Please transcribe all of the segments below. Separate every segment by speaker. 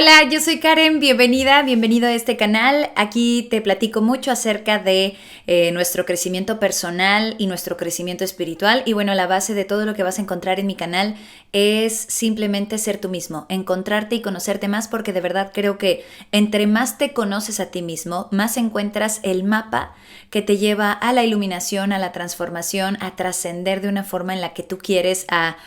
Speaker 1: Hola, yo soy Karen, bienvenido a este canal. Aquí te platico mucho acerca de nuestro crecimiento personal y nuestro crecimiento espiritual. Y bueno, la base de todo lo que vas a encontrar en mi canal es simplemente ser tú mismo, encontrarte y conocerte más, porque de verdad creo que entre más te conoces a ti mismo, más encuentras el mapa que te lleva a la iluminación, a la transformación, a trascender de una forma en la que tú quieres, a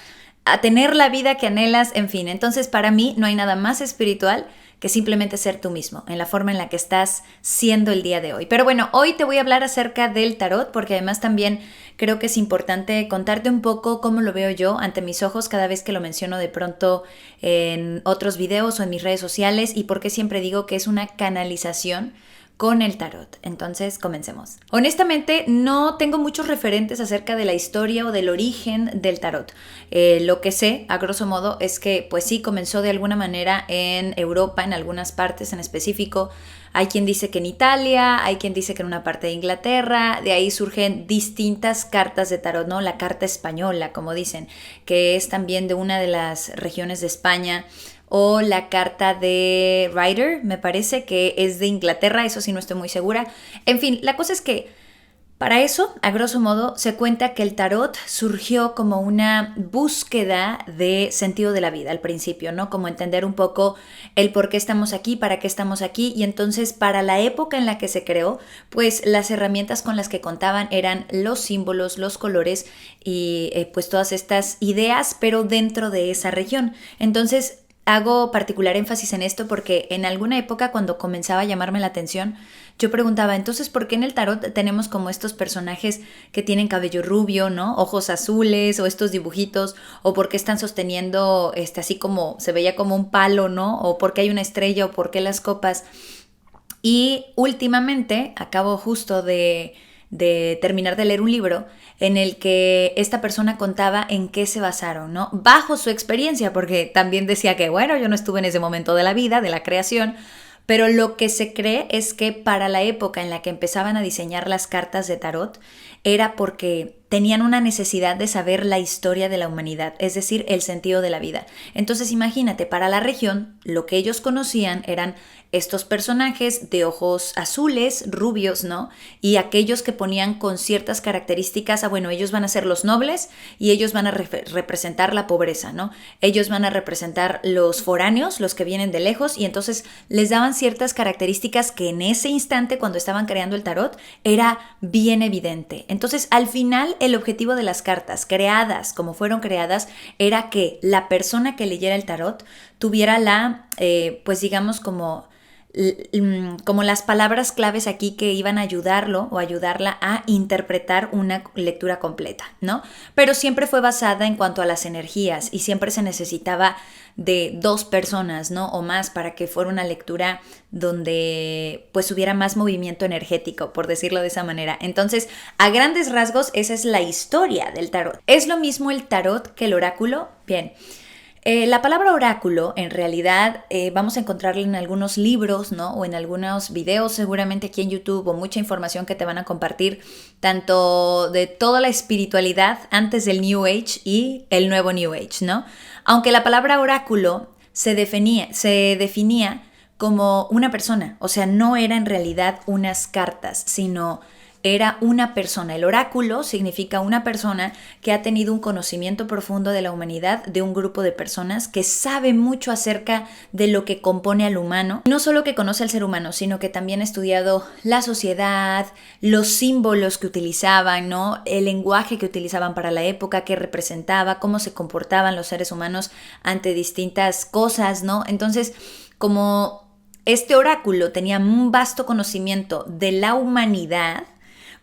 Speaker 1: tener la vida que anhelas, en fin. Entonces, para mí no hay nada más espiritual que simplemente ser tú mismo, en la forma en la que estás siendo el día de hoy. Pero bueno, hoy te voy a hablar acerca del tarot, porque además también creo que es importante contarte un poco cómo lo veo yo ante mis ojos cada vez que lo menciono de pronto en otros videos o en mis redes sociales, y por qué siempre digo que es una canalización con el tarot. Entonces, comencemos. Honestamente, no tengo muchos referentes acerca de la historia o del origen del tarot. Lo que sé, a grosso modo, es que pues sí, comenzó de alguna manera en Europa, en algunas partes en específico. Hay quien dice que en Italia, hay quien dice que en una parte de Inglaterra. De ahí surgen distintas cartas de tarot, ¿no? La carta española, como dicen, que es también de una de las regiones de España, o la carta de Rider, me parece que es de Inglaterra, eso sí no estoy muy segura. En fin, la cosa es que para eso, a grosso modo, se cuenta que el tarot surgió como una búsqueda de sentido de la vida al principio, ¿no? Como entender un poco el por qué estamos aquí, para qué estamos aquí, y entonces para la época en la que se creó, pues las herramientas con las que contaban eran los símbolos, los colores y pues todas estas ideas, pero dentro de esa región. Entonces, hago particular énfasis en esto porque en alguna época, cuando comenzaba a llamarme la atención, yo preguntaba, entonces, ¿por qué en el tarot tenemos como estos personajes que tienen cabello rubio, ¿no? Ojos azules, o estos dibujitos, o por qué están sosteniendo así como se veía como un palo, ¿no? O por qué hay una estrella, o por qué las copas. Y últimamente acabo justo de terminar de leer un libro en el que esta persona contaba en qué se basaron, ¿no? Bajo su experiencia, porque también decía que, bueno, yo no estuve en ese momento de la vida, de la creación, pero lo que se cree es que para la época en la que empezaban a diseñar las cartas de tarot era porque tenían una necesidad de saber la historia de la humanidad, es decir, el sentido de la vida. Entonces imagínate, para la región lo que ellos conocían eran estos personajes de ojos azules, rubios, ¿no? Y aquellos que ponían con ciertas características, bueno, ellos van a ser los nobles y ellos van a representar la pobreza, ¿no? Ellos van a representar los foráneos, los que vienen de lejos, y entonces les daban ciertas características que en ese instante, cuando estaban creando el tarot, era bien evidente. Entonces, al final, el objetivo de las cartas, creadas como fueron creadas, era que la persona que leyera el tarot tuviera pues digamos como las palabras claves aquí que iban a ayudarlo o ayudarla a interpretar una lectura completa, ¿no? Pero siempre fue basada en cuanto a las energías, y siempre se necesitaba de dos personas, ¿no? O más, para que fuera una lectura donde pues hubiera más movimiento energético, por decirlo de esa manera. Entonces, a grandes rasgos, esa es la historia del tarot. ¿Es lo mismo el tarot que el oráculo? Bien. La palabra oráculo, en realidad, vamos a encontrarla en algunos libros, ¿no? O en algunos videos, seguramente aquí en YouTube, o mucha información que te van a compartir, tanto de toda la espiritualidad antes del New Age y el nuevo New Age, ¿no? Aunque la palabra oráculo se definía como una persona, o sea, no era en realidad unas cartas, sino era una persona. El oráculo significa una persona que ha tenido un conocimiento profundo de la humanidad, de un grupo de personas que sabe mucho acerca de lo que compone al humano. No solo que conoce al ser humano, sino que también ha estudiado la sociedad, los símbolos que utilizaban, ¿no? El lenguaje que utilizaban para la época, que representaba, cómo se comportaban los seres humanos ante distintas cosas, ¿no? Entonces, como este oráculo tenía un vasto conocimiento de la humanidad,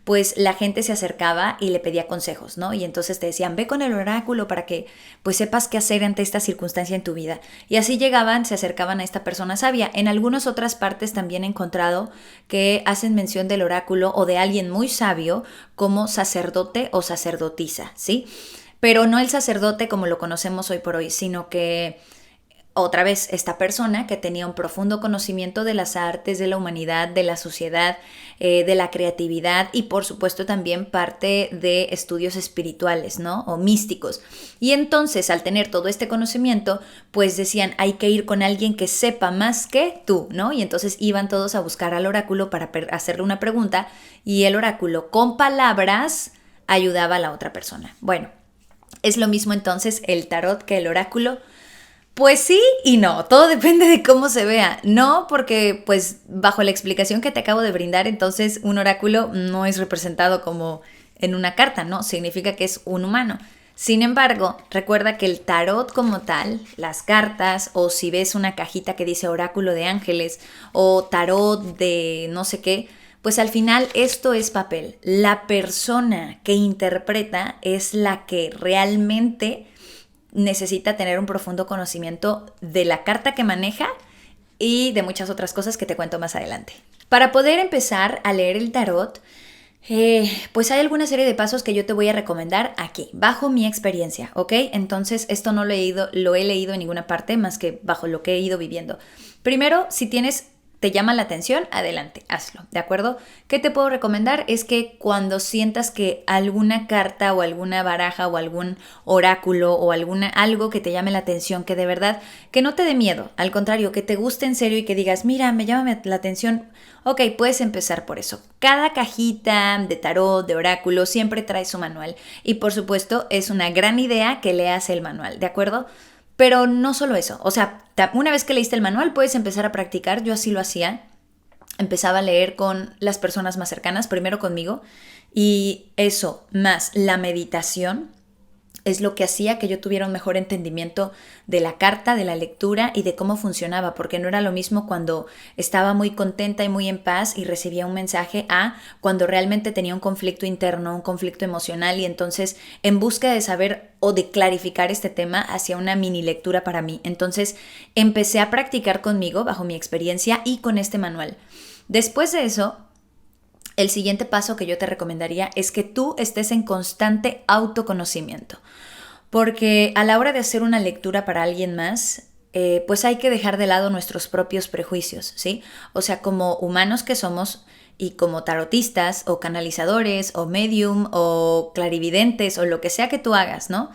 Speaker 1: pues la gente se acercaba y le pedía consejos, ¿no? Y entonces te decían, ve con el oráculo para que pues sepas qué hacer ante esta circunstancia en tu vida. Y así llegaban, se acercaban a esta persona sabia. En algunas otras partes también he encontrado que hacen mención del oráculo o de alguien muy sabio como sacerdote o sacerdotisa, ¿sí? Pero no el sacerdote como lo conocemos hoy por hoy, sino que otra vez, esta persona que tenía un profundo conocimiento de las artes, de la humanidad, de la sociedad, de la creatividad y por supuesto también parte de estudios espirituales, ¿no? O místicos. Y entonces, al tener todo este conocimiento, pues decían, hay que ir con alguien que sepa más que tú, ¿no? Y entonces iban todos a buscar al oráculo para hacerle una pregunta y el oráculo con palabras ayudaba a la otra persona. Bueno, es lo mismo entonces el tarot que el oráculo. Pues sí y no, todo depende de cómo se vea. No, porque pues bajo la explicación que te acabo de brindar, entonces un oráculo no es representado como en una carta, ¿no? Significa que es un humano. Sin embargo, recuerda que el tarot como tal, las cartas, o si ves una cajita que dice oráculo de ángeles o tarot de no sé qué, pues al final esto es papel. La persona que interpreta es la que realmente necesita tener un profundo conocimiento de la carta que maneja y de muchas otras cosas que te cuento más adelante. Para poder empezar a leer el tarot, pues hay alguna serie de pasos que yo te voy a recomendar aquí, bajo mi experiencia, ¿ok? Entonces esto no lo he leído en ninguna parte más que bajo lo que he ido viviendo. Primero, si te llama la atención, adelante, hazlo, ¿de acuerdo? ¿Qué te puedo recomendar? Es que cuando sientas que alguna carta o alguna baraja o algún oráculo o algo que te llame la atención, que de verdad, que no te dé miedo, al contrario, que te guste en serio y que digas, mira, me llama la atención, ok, puedes empezar por eso. Cada cajita de tarot, de oráculo, siempre trae su manual y por supuesto es una gran idea que leas el manual, ¿de acuerdo? Pero no solo eso, o sea, una vez que leíste el manual puedes empezar a practicar, yo así lo hacía, empezaba a leer con las personas más cercanas, primero conmigo, y eso más la meditación es lo que hacía que yo tuviera un mejor entendimiento de la carta, de la lectura y de cómo funcionaba, porque no era lo mismo cuando estaba muy contenta y muy en paz y recibía un mensaje a cuando realmente tenía un conflicto interno, un conflicto emocional y entonces en busca de saber o de clarificar este tema hacía una mini lectura para mí. Entonces empecé a practicar conmigo bajo mi experiencia y con este manual. Después de eso, el siguiente paso que yo te recomendaría es que tú estés en constante autoconocimiento, porque a la hora de hacer una lectura para alguien más, pues hay que dejar de lado nuestros propios prejuicios, ¿sí? O sea, como humanos que somos y como tarotistas o canalizadores o medium o clarividentes o lo que sea que tú hagas, ¿no?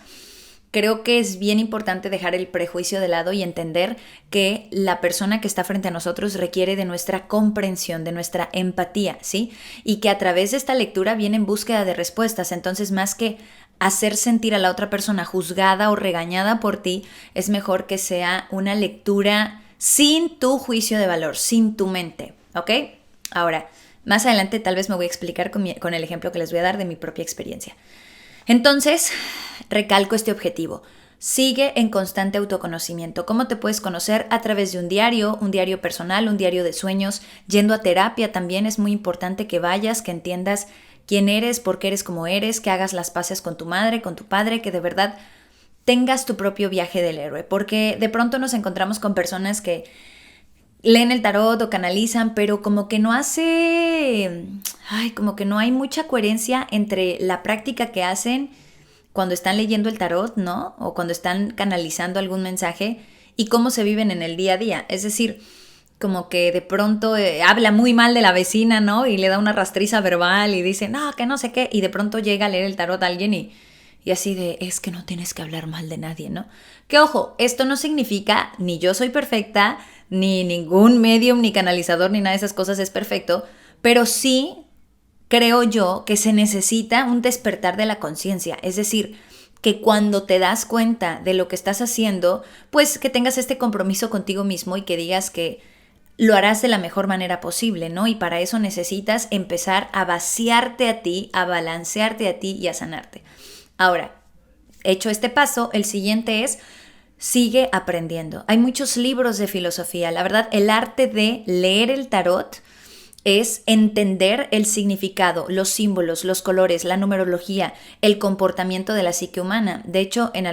Speaker 1: Creo que es bien importante dejar el prejuicio de lado y entender que la persona que está frente a nosotros requiere de nuestra comprensión, de nuestra empatía, ¿sí? Y que a través de esta lectura viene en búsqueda de respuestas. Entonces, más que hacer sentir a la otra persona juzgada o regañada por ti, es mejor que sea una lectura sin tu juicio de valor, sin tu mente, ¿ok? Ahora, más adelante tal vez me voy a explicar con el ejemplo que les voy a dar de mi propia experiencia. Entonces, recalco este objetivo. Sigue en constante autoconocimiento. ¿Cómo te puedes conocer? A través de un diario personal, un diario de sueños, yendo a terapia también es muy importante que vayas, que entiendas quién eres, por qué eres como eres, que hagas las paces con tu madre, con tu padre, que de verdad tengas tu propio viaje del héroe, porque de pronto nos encontramos con personas que leen el tarot o canalizan, pero como que no como que no hay mucha coherencia entre la práctica que hacen cuando están leyendo el tarot, ¿no? O cuando están canalizando algún mensaje y cómo se viven en el día a día. Es decir, como que de pronto habla muy mal de la vecina, ¿no? Y le da una rastriza verbal y dice, no, que no sé qué. Y de pronto llega a leer el tarot a alguien y así de, es que no tienes que hablar mal de nadie, ¿no? Que ojo, esto no significa ni yo soy perfecta, ni ningún medium, ni canalizador, ni nada de esas cosas es perfecto, pero sí creo yo que se necesita un despertar de la conciencia, es decir, que cuando te das cuenta de lo que estás haciendo, pues que tengas este compromiso contigo mismo y que digas que lo harás de la mejor manera posible, ¿no? Y para eso necesitas empezar a vaciarte a ti, a balancearte a ti y a sanarte. Ahora, hecho este paso, el siguiente es sigue aprendiendo. Hay muchos libros de filosofía. La verdad, el arte de leer el tarot es entender el significado, los símbolos, los colores, la numerología, el comportamiento de la psique humana. De hecho, en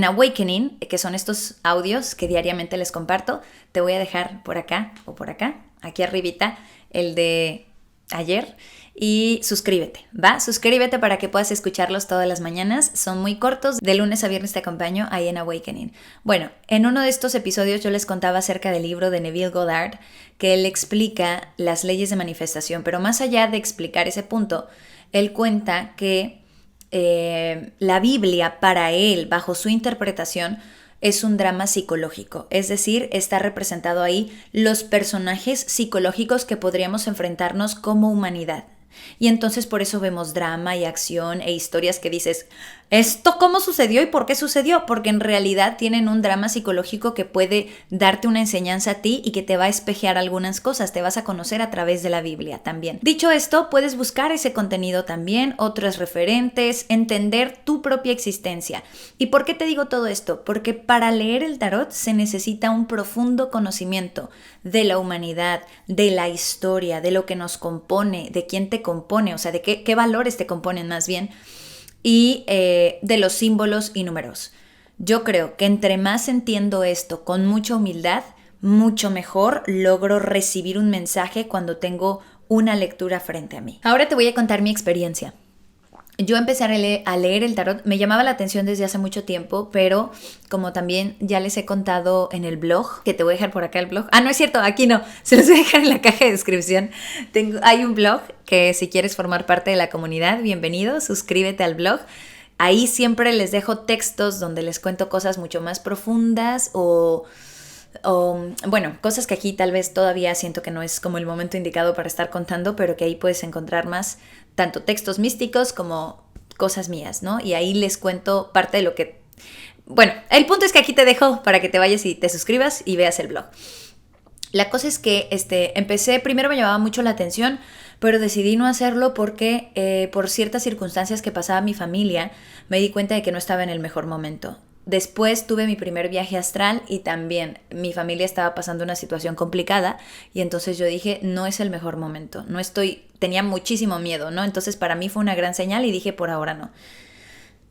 Speaker 1: Awakening, que son estos audios que diariamente les comparto, te voy a dejar por acá o por acá, aquí arribita, el de ayer. Y suscríbete, ¿va? Suscríbete para que puedas escucharlos todas las mañanas. Son muy cortos. De lunes a viernes te acompaño ahí en Awakening. Bueno, en uno de estos episodios yo les contaba acerca del libro de Neville Goddard, que él explica las leyes de manifestación. Pero más allá de explicar ese punto, él cuenta que la Biblia para él, bajo su interpretación, es un drama psicológico, es decir, está representado ahí los personajes psicológicos que podríamos enfrentarnos como humanidad. Y entonces por eso vemos drama y acción e historias que dices, ¿esto cómo sucedió y por qué sucedió? Porque en realidad tienen un drama psicológico que puede darte una enseñanza a ti y que te va a espejear algunas cosas, te vas a conocer a través de la Biblia también. Dicho esto, puedes buscar ese contenido también, otros referentes, entender tu propia existencia. ¿Y por qué te digo todo esto? Porque para leer el tarot se necesita un profundo conocimiento de la humanidad, de la historia, de lo que nos compone, de quién te compone, o sea, de qué valores te componen más bien, y de los símbolos y números. Yo creo que entre más entiendo esto con mucha humildad, mucho mejor logro recibir un mensaje cuando tengo una lectura frente a mí. Ahora te voy a contar mi experiencia. Yo empecé a leer el tarot, me llamaba la atención desde hace mucho tiempo, pero como también ya les he contado en el blog, que te voy a dejar por acá el blog. Ah, no es cierto, aquí no, se los voy a dejar en la caja de descripción. Hay un blog que si quieres formar parte de la comunidad, bienvenido, suscríbete al blog. Ahí siempre les dejo textos donde les cuento cosas mucho más profundas o bueno, cosas que aquí tal vez todavía siento que no es como el momento indicado para estar contando, pero que ahí puedes encontrar más, tanto textos místicos como cosas mías, ¿no? Y ahí les cuento parte de lo que... Bueno, el punto es que aquí te dejo para que te vayas y te suscribas y veas el blog. La cosa es que empecé, primero me llamaba mucho la atención, pero decidí no hacerlo porque por ciertas circunstancias que pasaba mi familia, me di cuenta de que no estaba en el mejor momento. Después tuve mi primer viaje astral y también mi familia estaba pasando una situación complicada y entonces yo dije, no es el mejor momento, tenía muchísimo miedo, ¿no? Entonces para mí fue una gran señal y dije, por ahora no.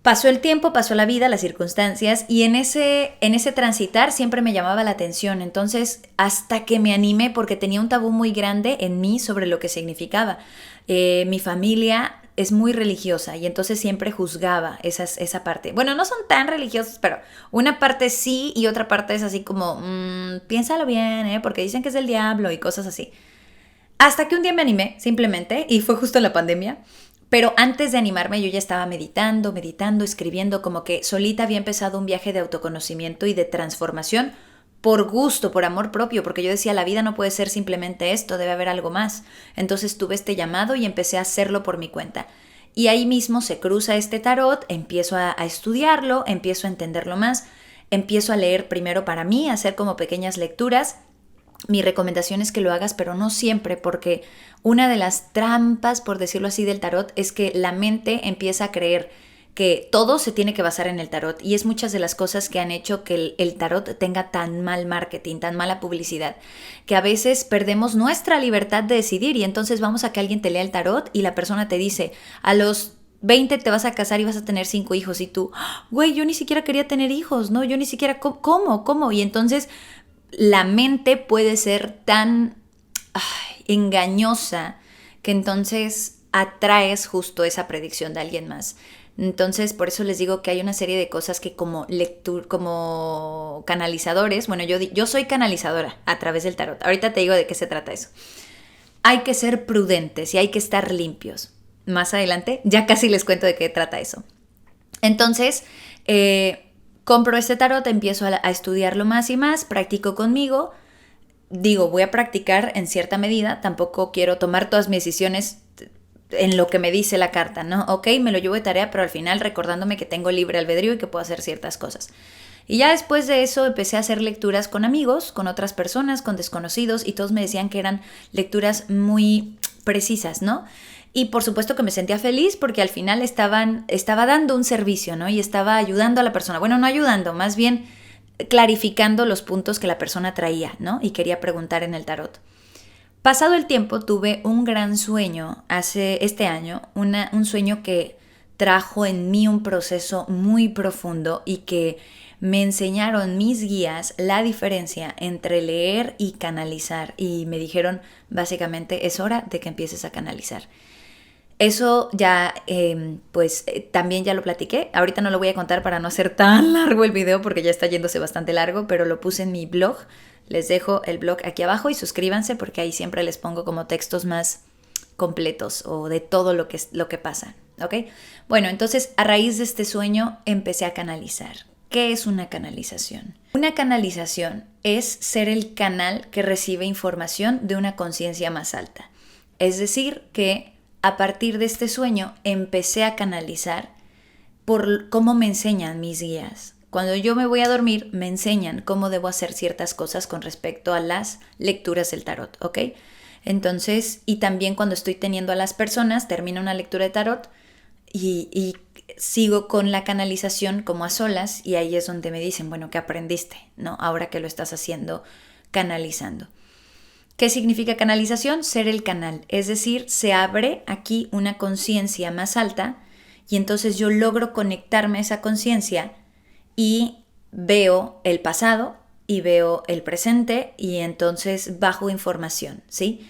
Speaker 1: Pasó el tiempo, pasó la vida, las circunstancias y en ese transitar siempre me llamaba la atención. Entonces hasta que me animé porque tenía un tabú muy grande en mí sobre lo que significaba. Mi familia es muy religiosa y entonces siempre juzgaba esa parte. Bueno, no son tan religiosos, pero una parte sí y otra parte es así como, piénsalo bien, porque dicen que es el diablo y cosas así. Hasta que un día me animé, simplemente, y fue justo en la pandemia. Pero antes de animarme yo ya estaba meditando, escribiendo, como que solita había empezado un viaje de autoconocimiento y de transformación por gusto, por amor propio, porque yo decía, la vida no puede ser simplemente esto, debe haber algo más. Entonces tuve este llamado y empecé a hacerlo por mi cuenta. Y ahí mismo se cruza este tarot, empiezo a estudiarlo, empiezo a entenderlo más, empiezo a leer primero para mí, a hacer como pequeñas lecturas. Mi recomendación es que lo hagas, pero no siempre, porque una de las trampas, por decirlo así, del tarot es que la mente empieza a creer que todo se tiene que basar en el tarot y es muchas de las cosas que han hecho que el tarot tenga tan mal marketing, tan mala publicidad, que a veces perdemos nuestra libertad de decidir y entonces vamos a que alguien te lea el tarot y la persona te dice, a los 20 te vas a casar y vas a tener 5 hijos y tú, güey, yo ni siquiera quería tener hijos, ¿no? Yo ni siquiera, ¿cómo? Y entonces la mente puede ser tan engañosa que entonces atraes justo esa predicción de alguien más. Entonces, por eso les digo que hay una serie de cosas que como canalizadores, bueno, yo soy canalizadora a través del tarot. Ahorita te digo de qué se trata eso. Hay que ser prudentes y hay que estar limpios. Más adelante ya casi les cuento de qué trata eso. Entonces, compro este tarot, empiezo a estudiarlo más y más, practico conmigo. Digo, voy a practicar en cierta medida, tampoco quiero tomar todas mis decisiones en lo que me dice la carta, ¿no? Ok, me lo llevo de tarea, pero al final recordándome que tengo libre albedrío y que puedo hacer ciertas cosas. Y ya después de eso empecé a hacer lecturas con amigos, con otras personas, con desconocidos, y todos me decían que eran lecturas muy precisas, ¿no? Y por supuesto que me sentía feliz porque al final estaba dando un servicio, ¿no? Y estaba ayudando a la persona. Bueno, no ayudando, más bien clarificando los puntos que la persona traía, ¿no? Y quería preguntar en el tarot. Pasado el tiempo tuve un gran sueño este año, un sueño que trajo en mí un proceso muy profundo y que me enseñaron mis guías la diferencia entre leer y canalizar y me dijeron básicamente es hora de que empieces a canalizar. Eso ya, también ya lo platiqué. Ahorita no lo voy a contar para no hacer tan largo el video porque ya está yéndose bastante largo, pero lo puse en mi blog. Les dejo el blog aquí abajo y suscríbanse porque ahí siempre les pongo como textos más completos o de todo lo que pasa, ¿ok? Bueno, entonces a raíz de este sueño empecé a canalizar. ¿Qué es una canalización? Una canalización es ser el canal que recibe información de una conciencia más alta. Es decir, que a partir de este sueño empecé a canalizar por cómo me enseñan mis guías. Cuando yo me voy a dormir, me enseñan cómo debo hacer ciertas cosas con respecto a las lecturas del tarot, ¿ok? Entonces, y también cuando estoy teniendo a las personas, termino una lectura de tarot y sigo con la canalización como a solas y ahí es donde me dicen, bueno, ¿qué aprendiste? ¿No? Ahora que lo estás haciendo, canalizando. ¿Qué significa canalización? Ser el canal, es decir, se abre aquí una conciencia más alta y entonces yo logro conectarme a esa conciencia y veo el pasado y veo el presente y entonces bajo información, ¿sí?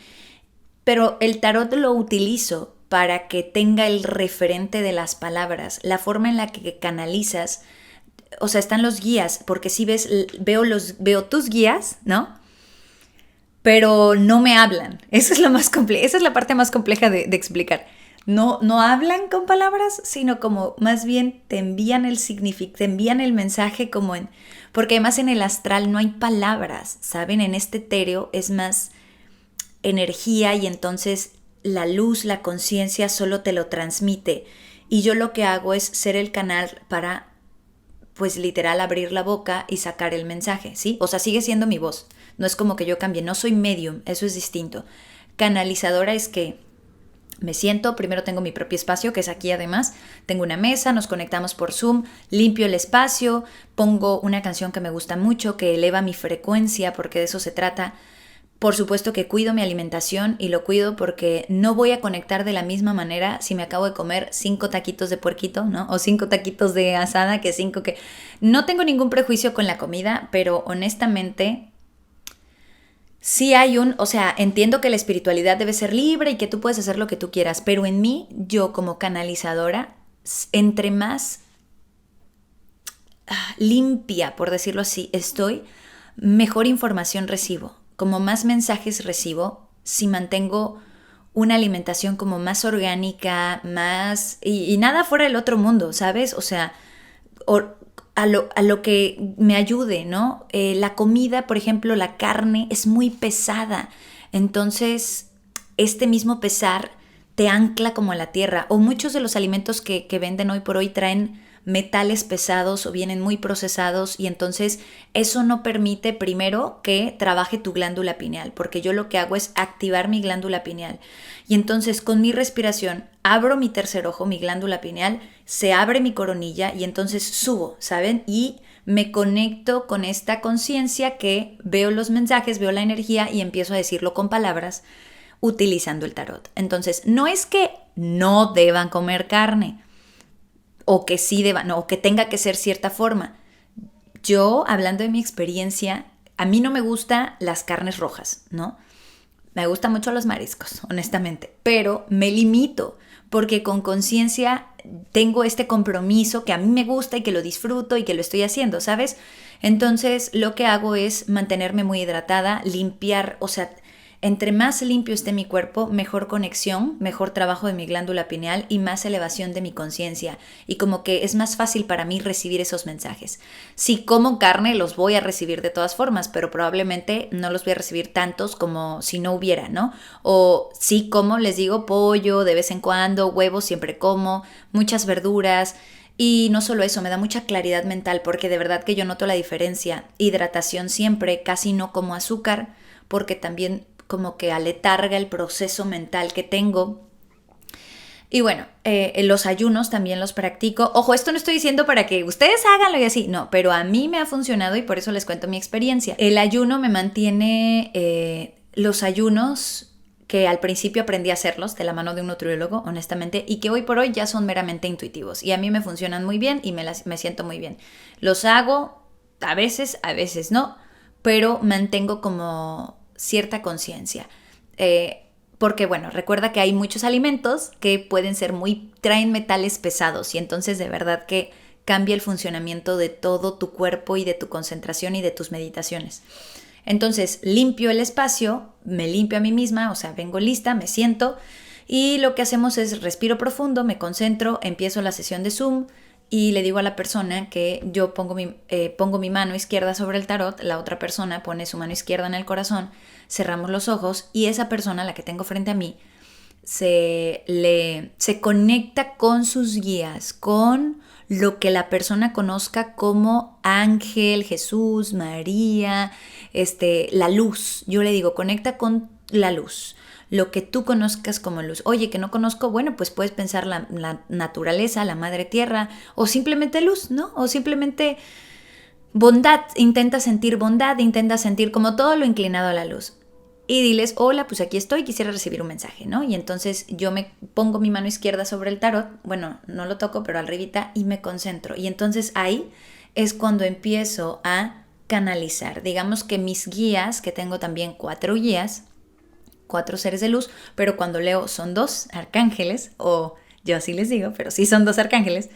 Speaker 1: Pero el tarot lo utilizo para que tenga el referente de las palabras, la forma en la que canalizas, o sea, están los guías, porque si ves, veo tus guías, ¿no? Pero no me hablan. Esa es la parte más compleja de explicar. No hablan con palabras, sino como más bien te envían te envían el mensaje como en... Porque además en el astral no hay palabras, ¿saben? En este etéreo es más energía y entonces la luz, la conciencia solo te lo transmite. Y yo lo que hago es ser el canal para, pues literal, abrir la boca y sacar el mensaje, ¿sí? O sea, sigue siendo mi voz. No es como que yo cambie, no soy medium, eso es distinto. Canalizadora es que me siento, primero tengo mi propio espacio, que es aquí además, tengo una mesa, nos conectamos por Zoom, limpio el espacio, pongo una canción que me gusta mucho, que eleva mi frecuencia, porque de eso se trata. Por supuesto que cuido mi alimentación y lo cuido porque no voy a conectar de la misma manera si me acabo de comer 5 taquitos de puerquito, ¿no? O 5 taquitos de asada que 5 que... No tengo ningún prejuicio con la comida, pero honestamente... Sí hay o sea, entiendo que la espiritualidad debe ser libre y que tú puedes hacer lo que tú quieras, pero en mí, yo como canalizadora, entre más limpia, por decirlo así, estoy, mejor información recibo. Como más mensajes recibo, si mantengo una alimentación como más orgánica, más... Y nada fuera del otro mundo, ¿sabes? O sea... A lo que me ayude, ¿no? La comida, por ejemplo, la carne es muy pesada. Entonces, este mismo pesar te ancla como a la tierra. O muchos de los alimentos que venden hoy por hoy traen metales pesados o vienen muy procesados y entonces eso no permite primero que trabaje tu glándula pineal, porque yo lo que hago es activar mi glándula pineal y entonces con mi respiración abro mi tercer ojo, mi glándula pineal, se abre mi coronilla y entonces subo, ¿saben? Y me conecto con esta conciencia que veo los mensajes, veo la energía y empiezo a decirlo con palabras utilizando el tarot. Entonces, no es que no deban comer carne, o que sí deban, o que tenga que ser cierta forma. Yo, hablando de mi experiencia, a mí no me gustan las carnes rojas, ¿no? Me gustan mucho los mariscos, honestamente, pero me limito porque con conciencia tengo este compromiso que a mí me gusta y que lo disfruto y que lo estoy haciendo, ¿sabes? Entonces, lo que hago es mantenerme muy hidratada, limpiar, o sea, entre más limpio esté mi cuerpo, mejor conexión, mejor trabajo de mi glándula pineal y más elevación de mi conciencia. Y como que es más fácil para mí recibir esos mensajes. Si como carne, los voy a recibir de todas formas, pero probablemente no los voy a recibir tantos como si no hubiera, ¿no? O sí como, les digo, pollo de vez en cuando, huevos siempre como, muchas verduras. Y no solo eso, me da mucha claridad mental porque de verdad que yo noto la diferencia. Hidratación siempre, casi no como azúcar, porque también como que aletarga el proceso mental que tengo. Y bueno, los ayunos también los practico. Ojo, esto no estoy diciendo para que ustedes háganlo y así, no, pero a mí me ha funcionado y por eso les cuento mi experiencia. El ayuno me mantiene, los ayunos que al principio aprendí a hacerlos de la mano de un nutriólogo, honestamente, y que hoy por hoy ya son meramente intuitivos. Y a mí me funcionan muy bien y me siento muy bien. Los hago a veces no, pero mantengo como cierta conciencia. Porque bueno, recuerda que hay muchos alimentos que traen metales pesados y entonces de verdad que cambia el funcionamiento de todo tu cuerpo y de tu concentración y de tus meditaciones. Entonces limpio el espacio, me limpio a mí misma, o sea, vengo lista, me siento y lo que hacemos es respiro profundo, me concentro, empiezo la sesión de Zoom y le digo a la persona que yo pongo mi mano izquierda sobre el tarot, la otra persona pone su mano izquierda en el corazón, cerramos los ojos y esa persona, la que tengo frente a mí, se conecta con sus guías, con lo que la persona conozca como ángel, Jesús, María, la luz. Yo le digo, conecta con la luz, lo que tú conozcas como luz. Oye, que no conozco, bueno, pues puedes pensar la naturaleza, la madre tierra, o simplemente luz, ¿no? O simplemente bondad, intenta sentir bondad, intenta sentir como todo lo inclinado a la luz. Y diles, hola, pues aquí estoy, quisiera recibir un mensaje, ¿no? Y entonces yo me pongo mi mano izquierda sobre el tarot, bueno, no lo toco, pero arribita, y me concentro. Y entonces ahí es cuando empiezo a canalizar. Digamos que mis guías, que tengo también 4 guías, 4 seres de luz, pero cuando leo son 2 arcángeles, o yo así les digo, pero sí son 2 arcángeles.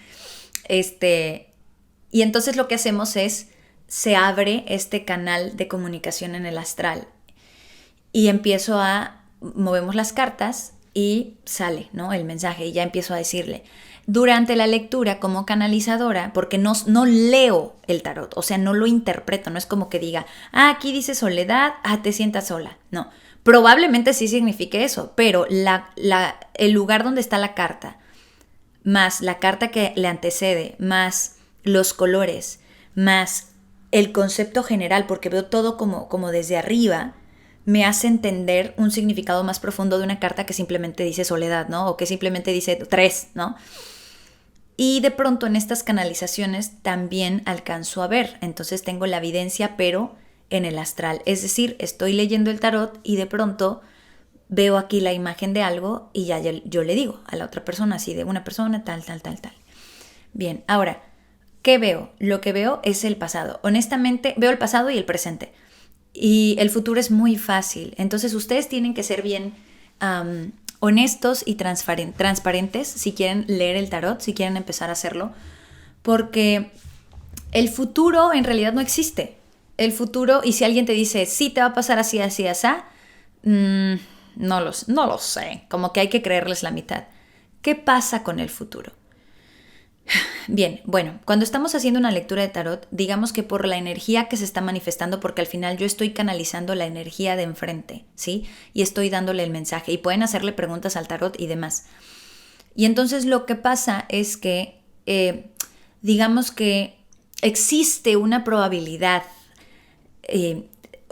Speaker 1: Y entonces lo que hacemos es, se abre este canal de comunicación en el astral. Y movemos las cartas y sale, ¿no?, el mensaje y ya empiezo a decirle. Durante la lectura como canalizadora, porque no leo el tarot, o sea, no lo interpreto, no es como que diga, aquí dice soledad, te sientas sola. No, probablemente sí signifique eso, pero el lugar donde está la carta, más la carta que le antecede, más los colores, más el concepto general, porque veo todo como desde arriba, me hace entender un significado más profundo de una carta que simplemente dice soledad, ¿no? O que simplemente dice 3, ¿no? Y de pronto en estas canalizaciones también alcanzo a ver, entonces tengo la evidencia, pero en el astral. Es decir, estoy leyendo el tarot y de pronto veo aquí la imagen de algo y ya yo le digo a la otra persona, así de una persona, tal. Bien, ahora, ¿qué veo? Lo que veo es el pasado. Honestamente, veo el pasado y el presente. Y el futuro es muy fácil. Entonces ustedes tienen que ser bien honestos y transparentes si quieren leer el tarot, si quieren empezar a hacerlo. Porque el futuro en realidad no existe. El futuro, y si alguien te dice, sí, te va a pasar así, así, así, no lo sé. Como que hay que creerles la mitad. ¿Qué pasa con el futuro? Bien, bueno, cuando estamos haciendo una lectura de tarot, digamos que por la energía que se está manifestando, porque al final yo estoy canalizando la energía de enfrente, ¿sí? Y estoy dándole el mensaje y pueden hacerle preguntas al tarot y demás. Y entonces lo que pasa es que, digamos que existe una probabilidad,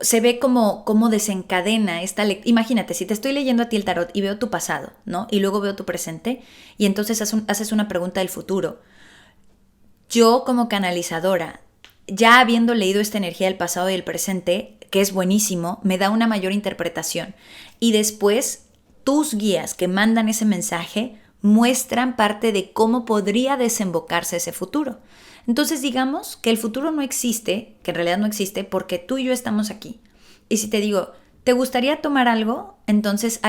Speaker 1: se ve como desencadena esta lectura. Imagínate, si te estoy leyendo a ti el tarot y veo tu pasado, ¿no? Y luego veo tu presente y entonces haces una pregunta del futuro. Yo como canalizadora, ya habiendo leído esta energía del pasado y del presente, que es buenísimo, me da una mayor interpretación. Y después tus guías que mandan ese mensaje muestran parte de cómo podría desembocarse ese futuro. Entonces digamos que el futuro no existe, que en realidad no existe porque tú y yo estamos aquí. Y si te digo, ¿te gustaría tomar algo? Entonces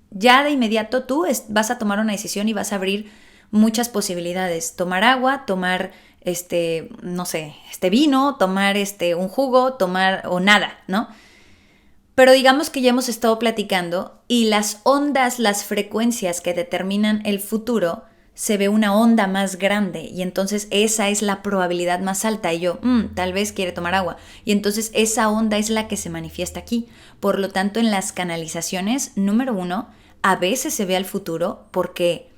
Speaker 1: ya de inmediato tú vas a tomar una decisión y vas a abrir muchas posibilidades. Tomar agua, tomar no sé, vino, tomar un jugo, tomar o nada, ¿no? Pero digamos que ya hemos estado platicando y las ondas, las frecuencias que determinan el futuro, se ve una onda más grande y entonces esa es la probabilidad más alta y yo, tal vez quiere tomar agua y entonces esa onda es la que se manifiesta aquí. Por lo tanto, en las canalizaciones, número 1, a veces se ve al futuro porque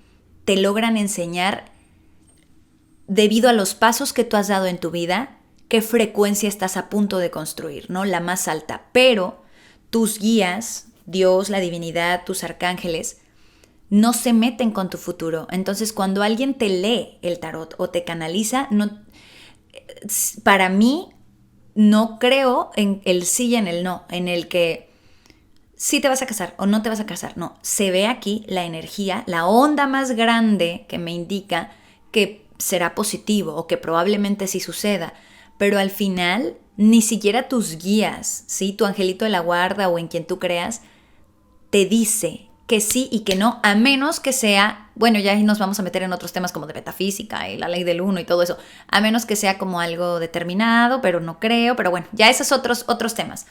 Speaker 1: te logran enseñar, debido a los pasos que tú has dado en tu vida, qué frecuencia estás a punto de construir, ¿no? La más alta. Pero tus guías, Dios, la divinidad, tus arcángeles, no se meten con tu futuro. Entonces, cuando alguien te lee el tarot o te canaliza, para mí, no creo en el sí y en el no, en el que sí te vas a casar o no te vas a casar. No, se ve aquí la energía, la onda más grande que me indica que será positivo o que probablemente sí suceda. pero al final ni siquiera tus guías, ¿sí? Tu angelito de la guarda o en quien tú creas, te dice que sí y que no, a menos que sea, bueno, ya nos vamos a meter en otros temas como de metafísica y la ley del uno y todo eso, a menos que sea como algo determinado, pero no creo, pero bueno, ya esos otros temas.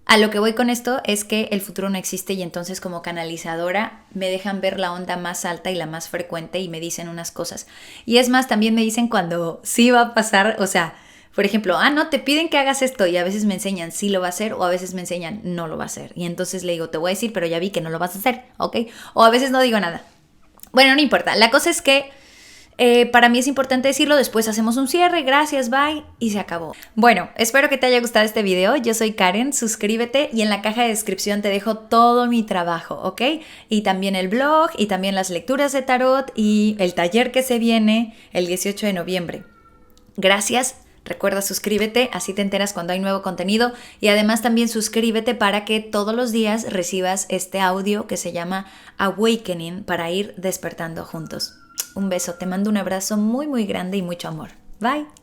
Speaker 1: A lo que voy con esto es que el futuro no existe y entonces como canalizadora me dejan ver la onda más alta y la más frecuente y me dicen unas cosas. Y es más, también me dicen cuando sí va a pasar, o sea, por ejemplo, no, te piden que hagas esto y a veces me enseñan sí lo va a hacer o a veces me enseñan no lo va a hacer. Y entonces le digo, te voy a decir, pero ya vi que no lo vas a hacer, ¿ok? O a veces no digo nada. Bueno, no importa. La cosa es que para mí es importante decirlo, después hacemos un cierre, gracias, bye, y se acabó. Bueno, espero que te haya gustado este video, yo soy Karen, suscríbete y en la caja de descripción te dejo todo mi trabajo, ¿ok? Y también el blog, y también las lecturas de tarot, y el taller que se viene el 18 de noviembre. Gracias. Recuerda suscríbete, así te enteras cuando hay nuevo contenido y además también suscríbete para que todos los días recibas este audio que se llama Awakening para ir despertando juntos. Un beso, te mando un abrazo muy muy grande y mucho amor. Bye.